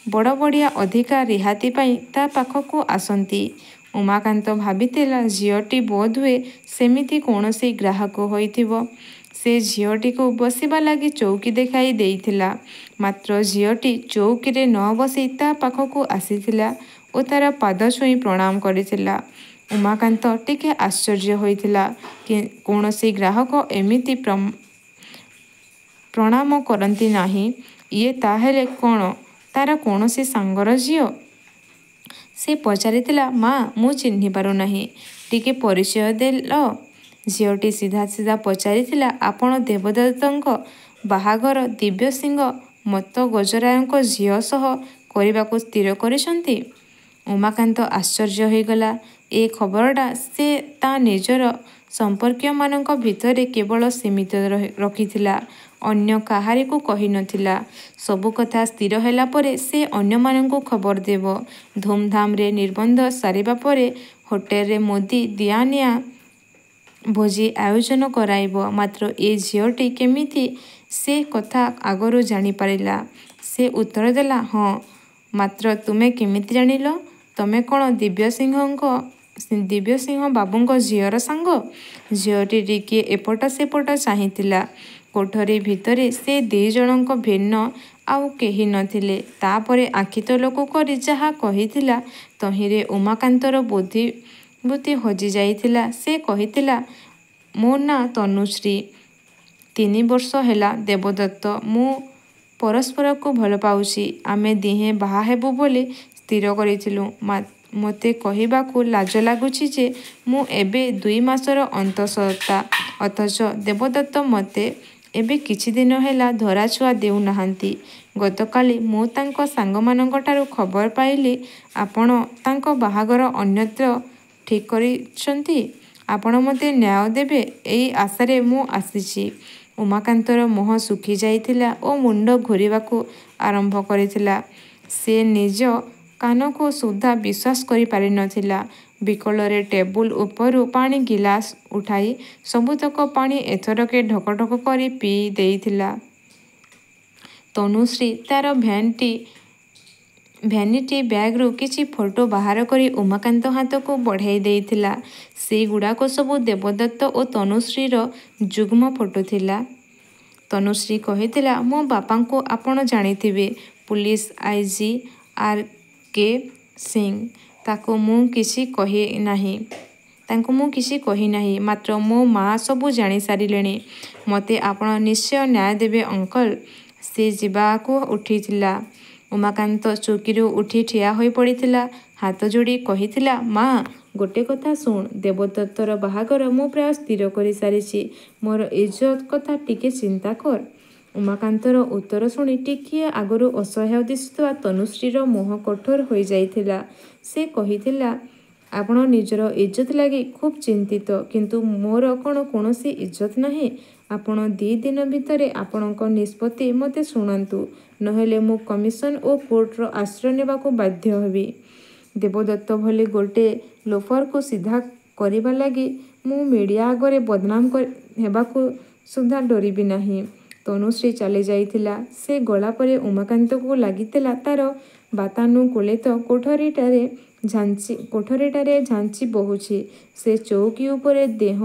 ବଡ଼ବଡ଼ିଆ ଅଧିକା ରିହାତି ପାଇଁ ତା ପାଖକୁ ଆସନ୍ତି। ଉମାକାନ୍ତ ଭାବିଥିଲା ଝିଅଟି ବୋଧହୁଏ ସେମିତି କୌଣସି ଗ୍ରାହକ ହୋଇଥିବ। ସେ ଝିଅଟିକୁ ବସିବା ଲାଗି ଚୌକି ଦେଖାଇ ଦେଇଥିଲା। ମାତ୍ର ଝିଅଟି ଚୌକିରେ ନ ବସି ତା ପାଖକୁ ଆସିଥିଲା ଓ ତାର ପାଦ ଛୁଇଁ ପ୍ରଣାମ କରିଥିଲା। ଉମାକାନ୍ତ ଟିକେ ଆଶ୍ଚର୍ଯ୍ୟ ହୋଇଥିଲା। କୌଣସି ଗ୍ରାହକ ଏମିତି ପ୍ରଣାମ କରନ୍ତି ନାହିଁ। ଇଏ ତାହେଲେ କ'ଣ ତାର କୌଣସି ସାଙ୍ଗର ଝିଅ? ସେ ପଚାରିଥିଲା, ମା, ମୁଁ ଚିହ୍ନି ପାରୁନାହିଁ, ଟିକେ ପରିଚୟ ଦେଲ। ଝିଅଟି ସିଧା ସିଧା ପଚାରିଥିଲା, ଆପଣ ଦେବଦତ୍ତଙ୍କ ବାହାଘର ଦିବ୍ୟସିଂହ ମତଗଜରାୟଙ୍କ ଝିଅ ସହ କରିବାକୁ ସ୍ଥିର କରିଛନ୍ତି? ଉମାକାନ୍ତ ଆଶ୍ଚର୍ଯ୍ୟ ହୋଇଗଲା। ଏ ଖବରଟା ସେ ତା ନିଜର ସମ୍ପର୍କୀୟମାନଙ୍କ ଭିତରେ କେବଳ ସୀମିତ ରଖିଥିଲା। ଅନ୍ୟ କାହାରିକୁ କହି ନଥିଲା। ସବୁ କଥା ସ୍ଥିର ହେଲା ପରେ ସେ ଅନ୍ୟମାନଙ୍କୁ ଖବର ଦେବ। ଧୁମ୍ଧାମରେ ନିର୍ବନ୍ଧ ସାରିବା ପରେ ହୋଟେଲରେ ମୁଦି ଦିଆନିଆ ଭୋଜି ଆୟୋଜନ କରାଇବ। ମାତ୍ର ଏ ଝିଅଟି କେମିତି ସେ କଥା ଆଗରୁ ଜାଣିପାରିଲା? ସେ ଉତ୍ତର ଦେଲା, ହଁ, ମାତ୍ର ତୁମେ କେମିତି ଜାଣିଲ? ତମେ କ'ଣ ଦିବ୍ୟସିଂହ ବାବୁଙ୍କ ଝିଅର ସାଙ୍ଗ? ଝିଅଟି ଟିକିଏ ଏପଟ ସେପଟ ଚାହିଁଥିଲା। କୋଠରୀ ଭିତରେ ସେ ଦି'ଜଣଙ୍କ ଭିନ୍ନ ଆଉ କେହି ନଥିଲେ। ତାପରେ ଆଖି ତଳକୁ କରି ଯାହା କହିଥିଲା, ତହିଁରେ ଉମାକାନ୍ତର ସହାନୁଭୂତି ହଜିଯାଇଥିଲା। ସେ କହିଥିଲା, ମୋ ନାଁ ତନୁଶ୍ରୀ। 3 ବର୍ଷ ହେଲା ଦେବଦତ୍ତ ମୁଁ ପରସ୍ପରକୁ ଭଲ ପାଉଛୁ। ଆମେ ଦିହେଁ ବାହା ହେବୁ ବୋଲି ସ୍ଥିର କରିଥିଲୁ। ମୋତେ କହିବାକୁ ଲାଜ ଲାଗୁଛି ଯେ ମୁଁ ଏବେ 2 ମାସର ଅନ୍ତଃସତ୍ତ୍ୱା। ଅଥଚ ଦେବଦତ୍ତ ମୋତେ ଏବେ କିଛିଦିନ ହେଲା ଧରାଛୁଆଁ ଦେଉନାହାନ୍ତି। ଗତକାଲି ମୁଁ ତାଙ୍କ ସାଙ୍ଗମାନଙ୍କଠାରୁ ଖବର ପାଇଲି ଆପଣ ତାଙ୍କ ବାହାଘର ଅନ୍ୟତ୍ର ଠିକ୍ କରିଛନ୍ତି। ଆପଣ ମୋତେ ନ୍ୟାୟ ଦେବେ ଏଇ ଆଶାରେ ମୁଁ ଆସିଛି। ଉମାକାନ୍ତର ମୁହଁ ଶୁଖିଯାଇଥିଲା ଓ ମୁଣ୍ଡ ଘୂରିବାକୁ ଆରମ୍ଭ କରିଥିଲା। ସେ ନିଜ କାନକୁ ସୁଦ୍ଧା ବିଶ୍ୱାସ କରିପାରିନଥିଲା। ବିକଳରେ ଟେବୁଲ ଉପରୁ ପାଣି ଗିଲାସ ଉଠାଇ ସବୁତକ ପାଣି ଏଥରକେ ଢକ ଢକ କରି ପିଇ ଦେଇଥିଲା। ତନୁଶ୍ରୀ ତା'ର ଭ୍ୟାନିଟି ବ୍ୟାଗରୁ କିଛି ଫଟୋ ବାହାର କରି ଉମାକାନ୍ତ ହାତକୁ ବଢ଼ାଇ ଦେଇଥିଲା। ସେଗୁଡ଼ାକ ସବୁ ଦେବଦତ୍ତ ଓ ତନୁଶ୍ରୀର ଯୁଗ୍ମ ଫଟୋ ଥିଲା। ତନୁଶ୍ରୀ କହିଥିଲା, ମୋ ବାପାଙ୍କୁ ଆପଣ ଜାଣିଥିବେ, ପୁଲିସ ଆଇ.ଜି. ଆର୍.କେ. ସିଂ। ତାଙ୍କୁ ମୁଁ କିଛି କହିନାହିଁ। ମାତ୍ର ମୋ ମା' ସବୁ ଜାଣିସାରିଲେଣି। ମୋତେ ଆପଣ ନିଶ୍ଚୟ ନ୍ୟାୟ ଦେବେ ଅଙ୍କଲ। ସେ ଯିବାକୁ ଉଠିଥିଲା। ଉମାକାନ୍ତ ଚୌକିରୁ ଉଠି ଠିଆ ହୋଇପଡ଼ିଥିଲା। ହାତଯୋଡ଼ି କହିଥିଲା, ମା' ଗୋଟେ କଥା ଶୁଣ। ଦେବଦତ୍ତର ବାହାଘର ମୁଁ ପ୍ରାୟ ସ୍ଥିର କରିସାରିଛି। ମୋର ଇଜ୍ଜତ କଥା ଟିକେ ଚିନ୍ତା କର। ଉମାକାନ୍ତର ଉତ୍ତର ଶୁଣି ଟିକିଏ ଆଗରୁ ଅସହାୟ ଦିଶୁଥିବା ତନୁଶ୍ରୀର ମୁହଁ କଠୋର ହୋଇଯାଇଥିଲା। ସେ କହିଥିଲା, ଆପଣ ନିଜର ଇଜ୍ଜତ ଲାଗି ଖୁବ୍ ଚିନ୍ତିତ, କିନ୍ତୁ ମୋର କ'ଣ କୌଣସି ଇଜ୍ଜତ ନାହିଁ? ଆପଣ 2 ଦିନ ଭିତରେ ଆପଣଙ୍କ ନିଷ୍ପତ୍ତି ମୋତେ ଶୁଣାନ୍ତୁ, ନହେଲେ ମୁଁ କମିଶନ ଓ କୋର୍ଟର ଆଶ୍ରୟ ନେବାକୁ ବାଧ୍ୟ ହେବି। ଦେବଦତ୍ତ ଭଳି ଗୋଟେ ଲୋଫରକୁ ସିଧା କରିବା ଲାଗି ମୁଁ ମିଡ଼ିଆ ଆଗରେ ବଦନାମ ହେବାକୁ ସୁଦ୍ଧା ଡରିବି ନାହିଁ। ତନୁଶ୍ରୀ ଚାଲିଯାଇଥିଲା। ସେ ଗଲାପରେ ଉମାକାନ୍ତକୁ ଲାଗିଥିଲା ତା'ର ବାତାନୁକୂଳିତ କୋଠରୀଟାରେ ଝାଞ୍ଜି ବହୁଛି। ସେ ଚୌକି ଉପରେ ଦେହ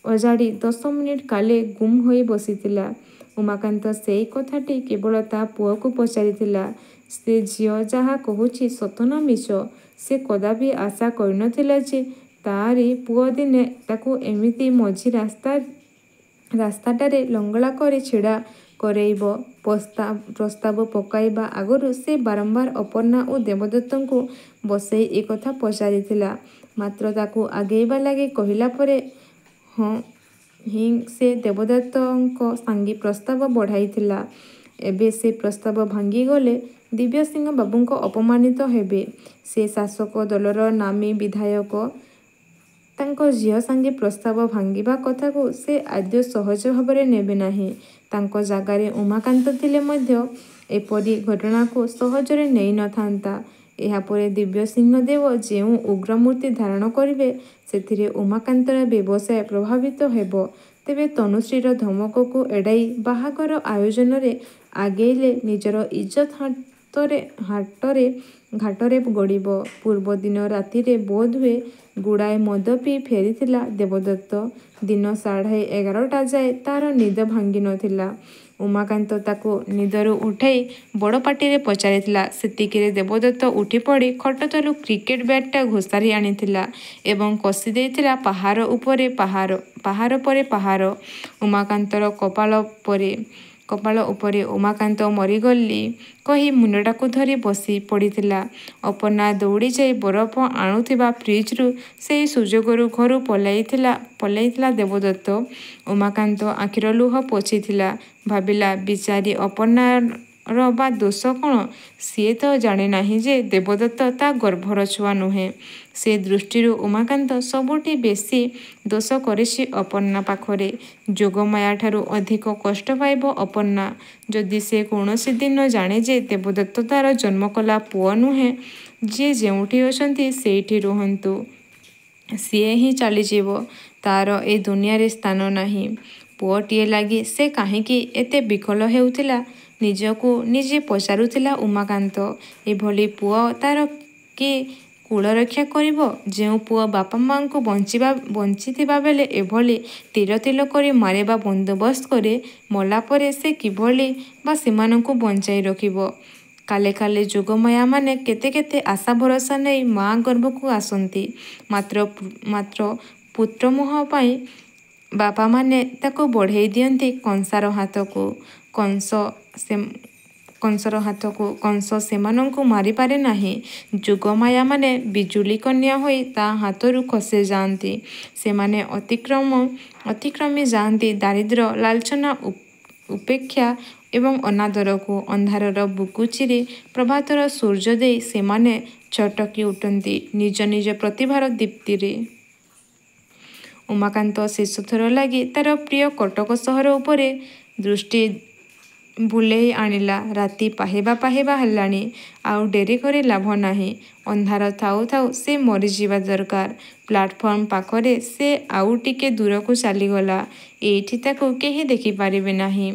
ଅଜାଡ଼ି 10 ମିନିଟ୍ କାଳ ଗୁମ୍ ହୋଇ ବସିଥିଲା। ଉମାକାନ୍ତ ସେଇ କଥାଟି କେବଳ ତା' ପୁଅକୁ ପଚାରିଥିଲା। ସେ ଝିଅ ଯାହା କହୁଛି ସତ ନା ମିଛ? ସେ କଦାପି ଆଶା କରିନଥିଲା ଯେ ତା'ରି ପୁଅ ଦିନେ ତାକୁ ଏମିତି ମଝି ରାସ୍ତାଟାରେ ଲଙ୍ଗଳା କରି ଛିଡ଼ା କରେଇବ। ପ୍ରସ୍ତାବ ପକାଇବା ଆଗରୁ ସେ ବାରମ୍ବାର ଅପର୍ଣ୍ଣା ଓ ଦେବଦତ୍ତଙ୍କୁ ବସେଇ ଏକଥା ପଚାରିଥିଲା। ମାତ୍ର ତାକୁ ଆଗେଇବା ଲାଗି କହିଲା ପରେ ହିଁ ସେ ଦେବଦତ୍ତଙ୍କ ସାଙ୍ଗେ ପ୍ରସ୍ତାବ ବଢ଼ାଇଥିଲା। ଏବେ ସେ ପ୍ରସ୍ତାବ ଭାଙ୍ଗିଗଲେ ଦିବ୍ୟସିଂହ ବାବୁ ଅପମାନିତ ହେବେ। ସେ ଶାସକ ଦଳର ନାମୀ ବିଧାୟକ। ତାଙ୍କ ଝିଅ ସାଙ୍ଗେ ପ୍ରସ୍ତାବ ଭାଙ୍ଗିବା କଥାକୁ ସେ ଆଦୌ ସହଜ ଭାବରେ ନେବେ ନାହିଁ। ତାଙ୍କ ଜାଗାରେ ଉମାକାନ୍ତ ଥିଲେ ମଧ୍ୟ ଏପରି ଘଟଣାକୁ ସହଜରେ ନେଇ ନଥାନ୍ତା। ଏହାପରେ ଦିବ୍ୟସିଂହ ଦେବ ଯେଉଁ ଉଗ୍ରମୂର୍ତ୍ତି ଧାରଣ କରିବେ, ସେଥିରେ ଉମାକାନ୍ତର ବ୍ୟବସାୟ ପ୍ରଭାବିତ ହେବ। ତେବେ ତନୁଶ୍ରୀର ଧମକକୁ ଏଡ଼ାଇ ବାହାଘର ଆୟୋଜନରେ ଆଗେଇଲେ ନିଜର ଇଜ୍ଜତ ଘାଟରେ ଗଡ଼ିବ। ପୂର୍ବଦିନ ରାତିରେ ବୋଧହୁଏ ଗୁଡ଼ାଏ ମଦ ପିଇ ଫେରିଥିଲା ଦେବଦତ୍ତ। ଦିନ 11:30 ଯାଏ ତା'ର ନିଦ ଭାଙ୍ଗି ନଥିଲା। ଉମାକାନ୍ତ ତାକୁ ନିଦରୁ ଉଠାଇ ବଡ଼ ପାଟିରେ ପଚାରିଥିଲା। ସେତିକିରେ ଦେବଦତ୍ତ ଉଠିପଡ଼ି ଖଟ ତଳୁ କ୍ରିକେଟ ବ୍ୟାଟଟା ଘୋଷାରି ଆଣିଥିଲା ଏବଂ କଷି ଦେଇଥିଲା ପାହାର ପରେ ପାହାର ଉମାକାନ୍ତର କପାଳ ଉପରେ। ଉମାକାନ୍ତ ମରିଗଲି କହି ମୁଣ୍ଡଟାକୁ ଧରି ବସି ପଡ଼ିଥିଲା। ଅପର୍ଣ୍ଣା ଦୌଡ଼ିଯାଇ ବରଫ ଆଣୁଥିବା ଫ୍ରିଜରୁ ସେଇ ସୁଯୋଗରୁ ଘରୁ ପଳାଇଥିଲା ଦେବଦତ୍ତ। ଉମାକାନ୍ତ ଆଖିର ଲୁହ ପୋଛିଥିଲା। ଭାବିଲା, ବିଚାରୀ ଅପର୍ଣ୍ଣାର ବା ଦୋଷ କ'ଣ? ସିଏ ତ ଜାଣେନାହିଁ ଯେ ଦେବଦତ୍ତ ତା' ଗର୍ଭର ଛୁଆ ନୁହେଁ। ସେ ଦୃଷ୍ଟିରୁ ଉମାକାନ୍ତ ସବୁଠି ବେଶି ଦୋଷ କରିଛି ଅପର୍ଣ୍ଣା ପାଖରେ। ଯୋଗମାୟାଠାରୁ ଅଧିକ କଷ୍ଟ ପାଇବ ଅପର୍ଣ୍ଣା, ଯଦି ସେ କୌଣସି ଦିନ ଜାଣେ ଯେ ଦେବଦତ୍ତ ତା'ର ଜନ୍ମକଲା ପୁଅ ନୁହେଁ। ଯିଏ ଯେଉଁଠି ଅଛନ୍ତି ସେଇଠି ରୁହନ୍ତୁ। ସିଏ ହିଁ ଚାଲିଯିବ। ତା'ର ଏ ଦୁନିଆରେ ସ୍ଥାନ ନାହିଁ। ପୁଅଟିଏ ଲାଗି ସେ କାହିଁକି ଏତେ ବିକଳ ହେଉଥିଲା, ନିଜକୁ ନିଜେ ପଚାରୁଥିଲା ଉମାକାନ୍ତ। ଏଭଳି ପୁଅ ତା'ର କିଏ କୁଳରକ୍ଷା କରିବ? ଯେଉଁ ପୁଅ ବାପା ମା'ଙ୍କୁ ବଞ୍ଚିଥିବା ବେଳେ ଏଭଳି ତିଳ ତିଳ କରି ମାରିବା ବନ୍ଦୋବସ୍ତ କରେ, ମଲାପରେ ସେ କିଭଳି ବା ସେମାନଙ୍କୁ ବଞ୍ଚାଇ ରଖିବ? କାଲେ କାଲେ ଯୋଗମାୟାମାନେ କେତେ କେତେ ଆଶା ଭରସା ନେଇ ମା ଗର୍ଭକୁ ଆସନ୍ତି। ମାତ୍ର ପୁତ୍ରମୋହ ପାଇଁ ବାପାମାନେ ତାକୁ ବଢ଼େଇ ଦିଅନ୍ତି କଂସର ହାତକୁ। କଂସ ସେମାନଙ୍କୁ ମାରିପାରେ ନାହିଁ। ଯୋଗମାୟାମାନେ ବିଜୁଳି କନ୍ୟା ହୋଇ ତା ହାତରୁ ଖସି ଯାଆନ୍ତି। ସେମାନେ ଅତିକ୍ରମି ଯାଆନ୍ତି ଦାରିଦ୍ର୍ୟ, ଲାଞ୍ଛନା, ଉପେକ୍ଷା ଏବଂ ଅନାଦରକୁ। ଅନ୍ଧାରର ବୁକୁ ଚିରି ପ୍ରଭାତର ସୂର୍ଯ୍ୟ ଦେଇ ସେମାନେ ଛଟକି ଉଠନ୍ତି ନିଜ ନିଜ ପ୍ରତିଭାର ଦୀପ୍ତିରେ। ଉମାକାନ୍ତ ଶେଷଥର ଲାଗି ତାର ପ୍ରିୟ କଟକ ସହର ଉପରେ ଦୃଷ୍ଟି ବୁଲେଇ ଆଣିଲା। ରାତି ପାହିବା ପାହିବା ହେଲାଣି। ଆଉ ଡେରି କରି ଲାଭ ନାହିଁ। ଅନ୍ଧାର ଥାଉ ଥାଉ ସେ ମରିଯିବା ଦରକାର। ପ୍ଲାଟଫର୍ମ ପାଖରେ ସେ ଆଉ ଟିକେ ଦୂରକୁ ଚାଲିଗଲା। ଏଇଠି ତାକୁ କେହି ଦେଖିପାରିବେ ନାହିଁ।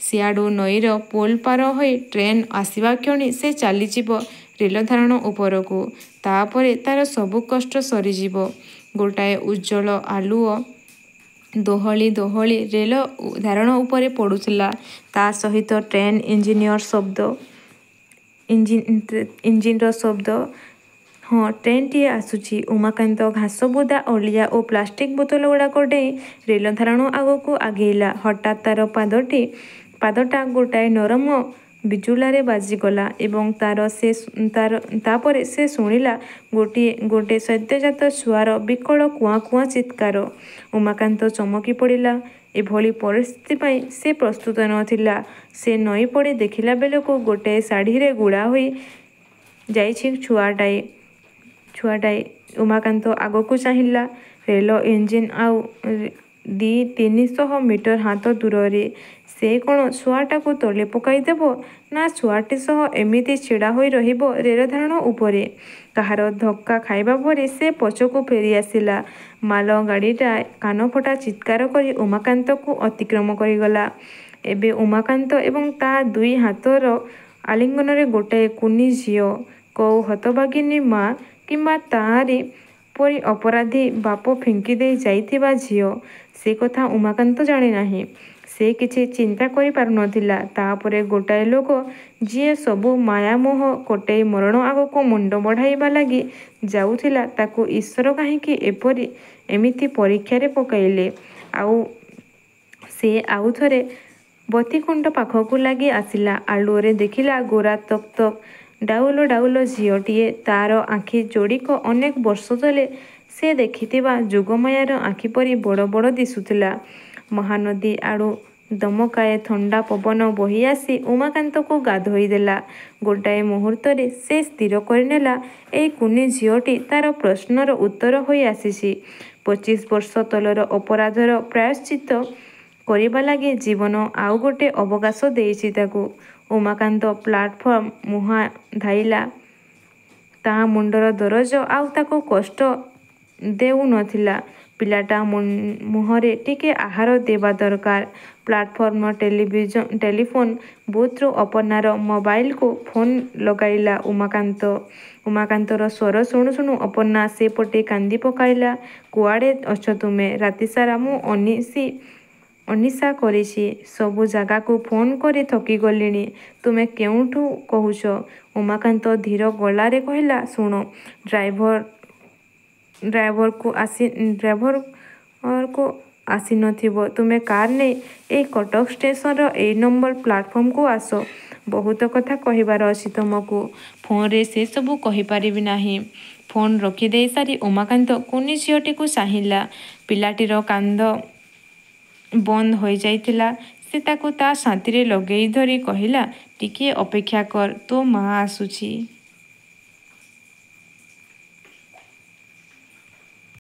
ସିଆଡ଼ୁ ନଈର ପୋଲ ପାର ହୋଇ ଟ୍ରେନ ଆସିବା କ୍ଷଣି ସେ ଚାଲିଯିବ ରେଳ ଧାରଣା ଉପରକୁ। ତାପରେ ତାର ସବୁ କଷ୍ଟ ସରିଯିବ। ଗୋଟାଏ ଉଜ୍ଜ୍ୱଳ ଆଲୁଅ ଦୋହଲି ଦୋହଲି ରେଳ ଧାରଣା ଉପରେ ପଡ଼ୁଥିଲା। ତା ସହିତ ଟ୍ରେନ ଇଞ୍ଜିନର ଶବ୍ଦ। ହଁ, ଟ୍ରେନଟିଏ ଆସୁଛି। ଉମାକାନ୍ତ ଘାସବୁଦା, ଅଳିଆ ଓ ପ୍ଲାଷ୍ଟିକ ବୋତଲଗୁଡ଼ାକ ଡେଇଁ ରେଳ ଧାରଣା ଆଗକୁ ଆଗେଇଲା। ହଠାତ୍ ତାର ପାଦଟା ଗୋଟାଏ ନରମ ବିଜୁଳାରେ ବାଜିଗଲା ଏବଂ ତାପରେ ସେ ଶୁଣିଲା ଗୋଟେ ସଦ୍ୟଜାତ ଛୁଆର ବିକଳ କୁଆଁ କୁଆଁ ଚିତ୍କାର। ଉମାକାନ୍ତ ଚମକି ପଡ଼ିଲା। ଏଭଳି ପରିସ୍ଥିତି ପାଇଁ ସେ ପ୍ରସ୍ତୁତ ନ ଥିଲା। ସେ ନଇଁ ପଡ଼ି ଦେଖିଲା ବେଳକୁ ଗୋଟାଏ ଶାଢ଼ିରେ ଗୁଡ଼ା ହୋଇ ଯାଇଛି ଛୁଆଟାଏ। ଉମାକାନ୍ତ ଆଗକୁ ଚାହିଁଲା। ରେଳ ଇଞ୍ଜିନ ଆଉ 200-300 ମିଟର ହାତ ଦୂରରେ। ସେ କ'ଣ ଛୁଆଟାକୁ ତଳେ ପକାଇ ଦେବ? ନା ଛୁଆଟି ସହ ଏମିତି ଛିଡ଼ା ହୋଇ ରହିବ ରେଳ ଧାରଣା ଉପରେ? କାହାର ଧକ୍କା ଖାଇବା ପରେ ସେ ପଛକୁ ଫେରି ଆସିଲା। ମାଲଗାଡ଼ିଟା କାନଫଟା ଚିତ୍କାର କରି ଉମାକାନ୍ତକୁ ଅତିକ୍ରମ କରିଗଲା। ଏବେ ଉମାକାନ୍ତ ଏବଂ ତା ଦୁଇ ହାତର ଆଲିଙ୍ଗନରେ ଗୋଟାଏ କୁନି ଝିଅ। କୋଉ ହତଭାଗିନୀ ମା କିମ୍ବା ତାରି ପରି ଅପରାଧୀ ବାପ ଫିଙ୍କି ଦେଇ ଯାଇଥିବା ଝିଅ, ସେ କଥା ଉମାକାନ୍ତ ଜାଣେ ନାହିଁ। ସେ କିଛି ଚିନ୍ତା କରି ପାରୁ ନ ଥିଲା। ତାପରେ ଗୋଟାଏ ଲୋକ, ଯିଏ ସବୁ ମାୟାମୋହ କଟେଇ ମରଣ ଆଗକୁ ମୁଣ୍ଡ ବଢ଼ାଇବା ଲାଗି ଯାଉଥିଲା, ତାକୁ ଈଶ୍ୱର କାହିଁକି ଏମିତି ପରୀକ୍ଷାରେ ପକାଇଲେ? ସେ ଆଉଥରେ ବତୀକୁଣ୍ଡ ପାଖକୁ ଲାଗି ଆସିଲା। ଆଲୁଅରେ ଦେଖିଲା ଗୋରା ତକ୍ ତକ୍ ଡାଉଲ ଡାଉଲ ଝିଅଟିଏ। ତାର ଆଖି ଯୋଡ଼ିକ ଅନେକ ବର୍ଷ ତଳେ ସେ ଦେଖିଥିବା ଯୋଗମାୟାର ଆଖି ପରି ବଡ଼ ବଡ଼ ଦିଶୁଥିଲା। ମହାନଦୀ ଆଡ଼ୁ ଦମକାଏ ଥଣ୍ଡା ପବନ ବହି ଆସି ଉମାକାନ୍ତକୁ ଗାଧୋଇ ଦେଲା। ଗୋଟାଏ ମୁହୂର୍ତ୍ତରେ ସେ ସ୍ଥିର କରିନେଲା, ଏଇ କୁନି ଝିଅଟି ତାର ପ୍ରଶ୍ନର ଉତ୍ତର ହୋଇ ଆସିଛି। 25 ବର୍ଷ ତଳର ଅପରାଧର ପ୍ରାୟଶ୍ଚିତ୍ତ କରିବା ଲାଗି ଜୀବନ ଆଉ ଗୋଟେ ଅବକାଶ ଦେଇଛି ତାକୁ। ଉମାକାନ୍ତ ପ୍ଲାଟଫର୍ମ ମୁହାଁ ଧାଇଁଲା। ତା ମୁଣ୍ଡର ଦରଜ ଆଉ ତାକୁ କଷ୍ଟ ଦେଉ ନ ଥିଲା। ପିଲାଟା ମୁହଁରେ ଟିକେ ଆହାର ଦେବା ଦରକାର। ପ୍ଲାଟଫର୍ମର ଟେଲିଫୋନ ବୁଥରୁ ଅପର୍ଣ୍ଣାର ମୋବାଇଲକୁ ଫୋନ ଲଗାଇଲା ଉମାକାନ୍ତ। ଉମାକାନ୍ତର ସ୍ୱର ଶୁଣୁ ଶୁଣୁ ଅପର୍ଣ୍ଣା ସେପଟେ କାନ୍ଦି ପକାଇଲା। କୁଆଡ଼େ ଅଛ ତୁମେ? ରାତିସାରା ମୁଁ ଅନିଶା କରିଛି। ସବୁ ଜାଗାକୁ ଫୋନ କରି ଥକିଗଲିଣି। ତୁମେ କେଉଁଠୁ କହୁଛ? ଉମାକାନ୍ତ ଧୀର ଗଳାରେ କହିଲା, ଶୁଣ, ଡ୍ରାଇଭରକୁ ଆସି ନ ଥିବ। ତୁମେ କାର ନେଇ ଏଇ କଟକ ଷ୍ଟେସନର ଏଇ ନମ୍ବର ପ୍ଲାଟଫର୍ମକୁ ଆସ। ବହୁତ କଥା କହିବାର ଅଛି ତମକୁ। ଫୋନରେ ସେ ସବୁ କହିପାରିବି ନାହିଁ। ଫୋନ ରଖିଦେଇ ସାରି ଉମାକାନ୍ତ କୁନି ଝିଅଟିକୁ ଚାହିଁଲା। ପିଲାଟିର କାନ୍ଦ ବନ୍ଦ ହୋଇଯାଇଥିଲା। ସେ ତାକୁ ତା ଛାତିରେ ଲଗେଇ ଧରି କହିଲା, ଟିକିଏ ଅପେକ୍ଷା କର, ତୋ ମା ଆସୁଛି।